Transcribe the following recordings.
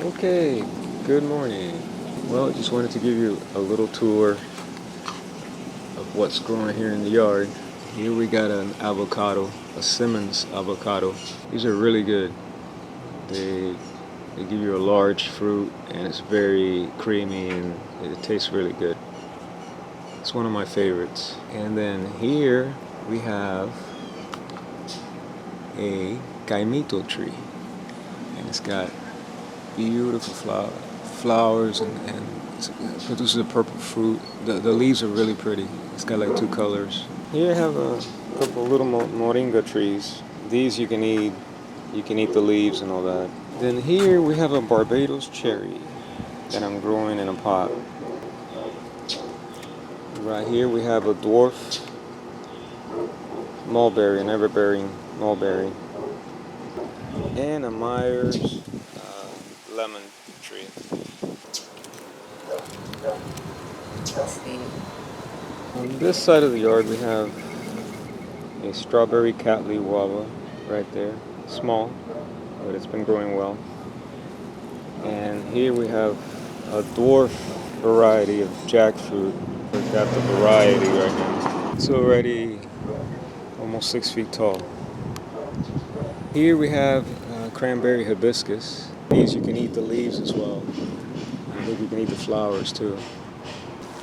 Okay, good morning. Well, I just wanted to give you a little tour of what's growing here in the yard. Here we got an avocado, a Simmons avocado. These are really good. They they give you a large fruit and it's very creamy and it tastes really good. It's one of my favorites. And then here we have a caimito tree and it's got beautiful flowers and it produces a purple fruit. The leaves are really pretty. It's got like two colors. Here I have a couple little moringa trees. These you can eat. You can eat the leaves and all that. Then here we have a Barbados cherry that I'm growing in a pot. Right here we have a dwarf mulberry, an ever-bearing mulberry, and a Myers lemon tree. On this side of the yard we have a strawberry cattleya guava right there. Small, but it's been growing well. And here we have a dwarf variety of jackfruit. We've got the variety right now. It's already almost 6 feet tall. Here we have cranberry hibiscus. These you can eat the leaves as well. I think you can eat the flowers too.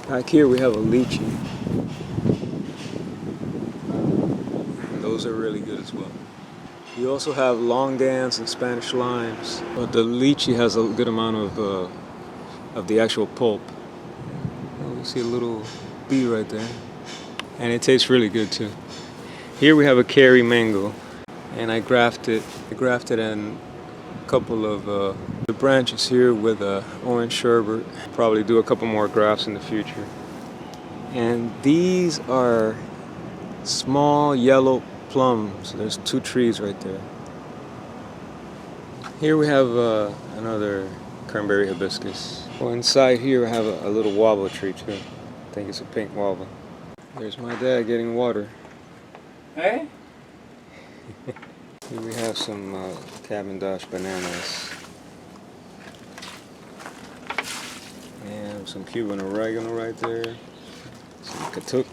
Back here we have a lychee. And those are really good as well. You also have longans and Spanish limes, but the lychee has a good amount of the actual pulp. Oh, you see a little bee right there, and it tastes really good too. Here we have a Kerry mango, and I grafted in a couple of the branches here with orange sherbet. Probably do a couple more grafts in the future. And these are small yellow plums. There's 2 trees right there. Here we have another cranberry hibiscus. Well, inside here I have a little guava tree too. I think it's a pink guava. There's my dad getting water. Hey? Here we have some Cavendish bananas. And some Cuban oregano right there. Some katuk.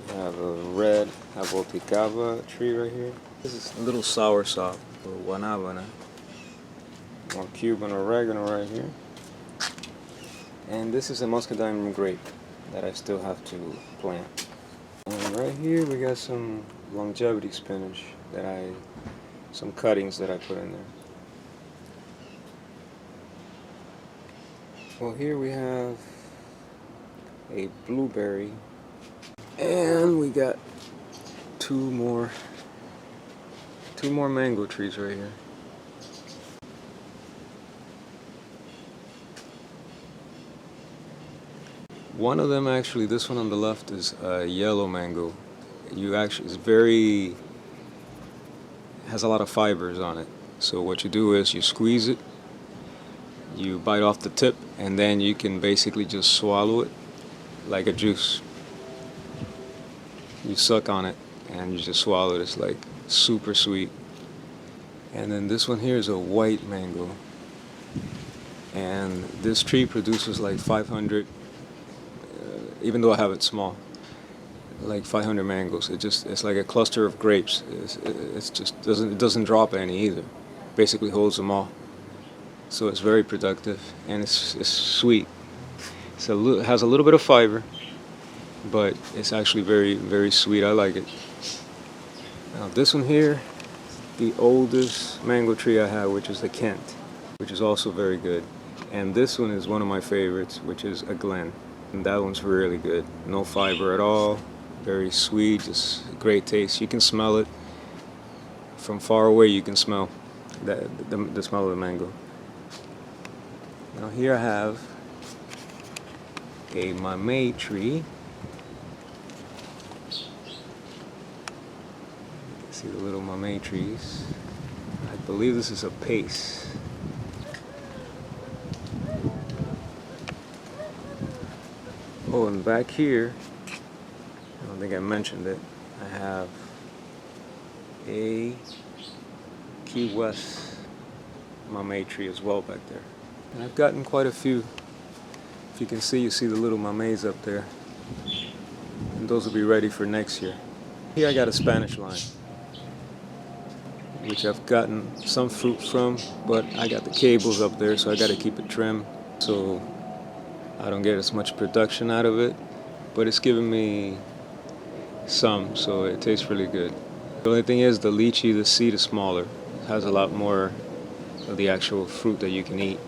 We have a red Avocados tree right here. This is a little soursop or guanabana. More Cuban oregano right here. And this is a muscadine grape that I still have to plant. And right here we got some longevity spinach some cuttings that I put in there. Well, here we have a blueberry, and we got two more mango trees right here. One of them actually, this one on the left is a yellow mango. Has a lot of fibers on it. So what you do is you squeeze it, you bite off the tip, and then you can basically just swallow it like a juice. You suck on it and you just swallow it. It's like super sweet. And then this one here is a white mango. And this tree produces like 500, even though I have it small, like 500 mangoes. It's like a cluster of grapes. It doesn't drop any either. Basically holds them all. So it's very productive and it's sweet. It has a little bit of fiber, but it's actually very, very sweet. I like it. Now this one here, the oldest mango tree I have, which is the Kent, which is also very good. And this one is one of my favorites, which is a Glen. And that one's really good. No fiber at all. Very sweet, just great taste. You can smell it from far away. You can smell the smell of the mango. Now here I have a mamey tree. See the little mamey trees. I believe this is a pace. Oh, and back here, I don't think I mentioned it, I have a Key West mamey tree as well back there. And I've gotten quite a few. If you can see, you see the little mameys up there. And those will be ready for next year. Here I got a Spanish lime, which I've gotten some fruit from, but I got the cables up there, so I got to keep it trimmed so I don't get as much production out of it. But it's giving me some, so it tastes really good. The only thing is the lychee, the seed is smaller. It has a lot more of the actual fruit that you can eat.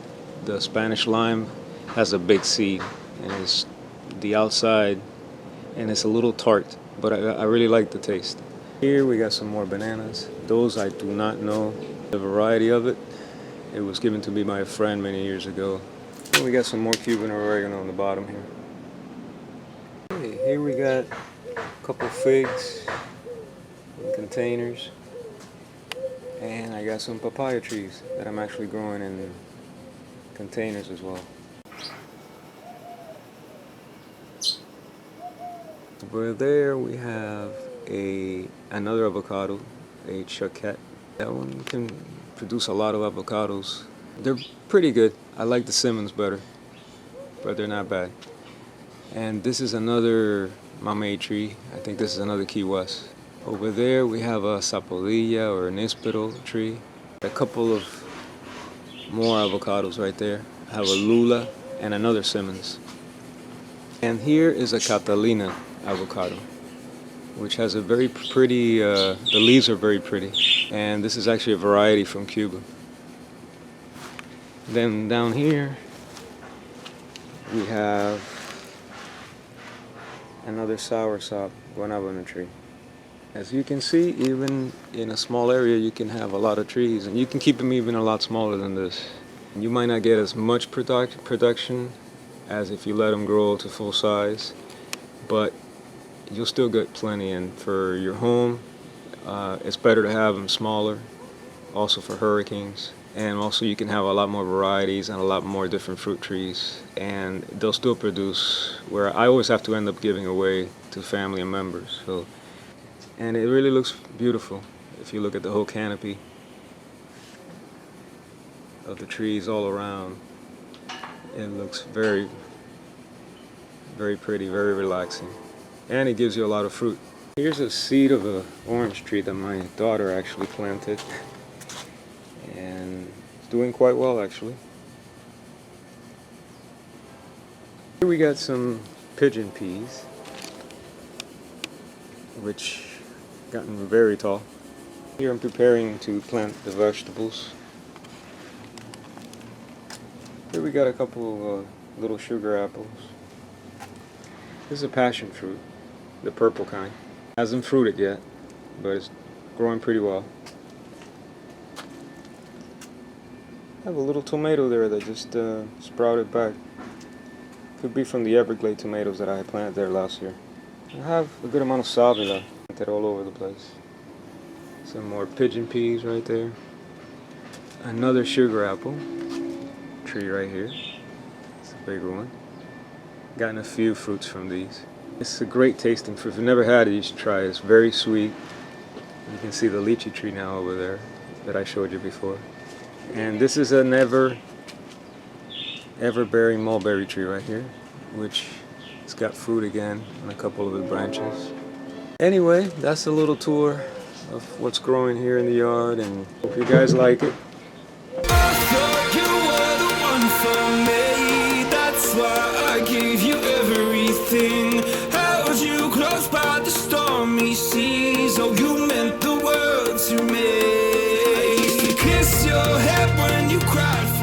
The Spanish lime has a big seed, and it's the outside, and it's a little tart, but I really like the taste. Here we got some more bananas. Those I do not know the variety of it. It was given to me by a friend many years ago. And we got some more Cuban oregano on the bottom here. Okay, here we got a couple figs in containers. And I got some papaya trees that I'm actually growing in containers as well. Over there we have another avocado, a chaquette. That one can produce a lot of avocados. They're pretty good. I like the Simmons better, but they're not bad. And this is another mamey tree. I think this is another Key West. Over there we have a sapodilla or an ispero tree. A couple of more avocados right there. I have a lula and another Simmons. And here is a Catalina avocado, which has a very pretty, the leaves are very pretty. And this is actually a variety from Cuba. Then down here we have another soursop guanabana tree. As you can see, even in a small area you can have a lot of trees, and you can keep them even a lot smaller than this. You might not get as much production as if you let them grow to full size, but you'll still get plenty. And for your home, it's better to have them smaller, also for hurricanes. And also you can have a lot more varieties and a lot more different fruit trees, and they'll still produce, where I always have to end up giving away to family and members. So, and it really looks beautiful if you look at the whole canopy of the trees all around. It looks very, very pretty, very relaxing, and it gives you a lot of fruit. Here's a seed of an orange tree that my daughter actually planted, and it's doing quite well actually. Here we got some pigeon peas, which gotten very tall. Here I'm preparing to plant the vegetables. Here we got a couple of little sugar apples. This is a passion fruit, the purple kind. Hasn't fruited yet, but it's growing pretty well. I have a little tomato there that just sprouted back. Could be from the Everglade tomatoes that I had planted there last year. I have a good amount of savila planted all over the place. Some more pigeon peas right there. Another sugar apple tree right here. It's a bigger one. Gotten a few fruits from these. It's a great tasting fruit. If you've never had it, you should try it. It's very sweet. You can see the lychee tree now over there that I showed you before. And this is an ever-bearing mulberry tree right here, which it's got fruit again on a couple of the branches. Anyway, that's a little tour of what's growing here in the yard, and hope you guys like it. I thought you were the one for me. That's why I gave you everything. Held you close by the stormy seas. Oh, you meant the world to me. I used to kiss your head when you cried.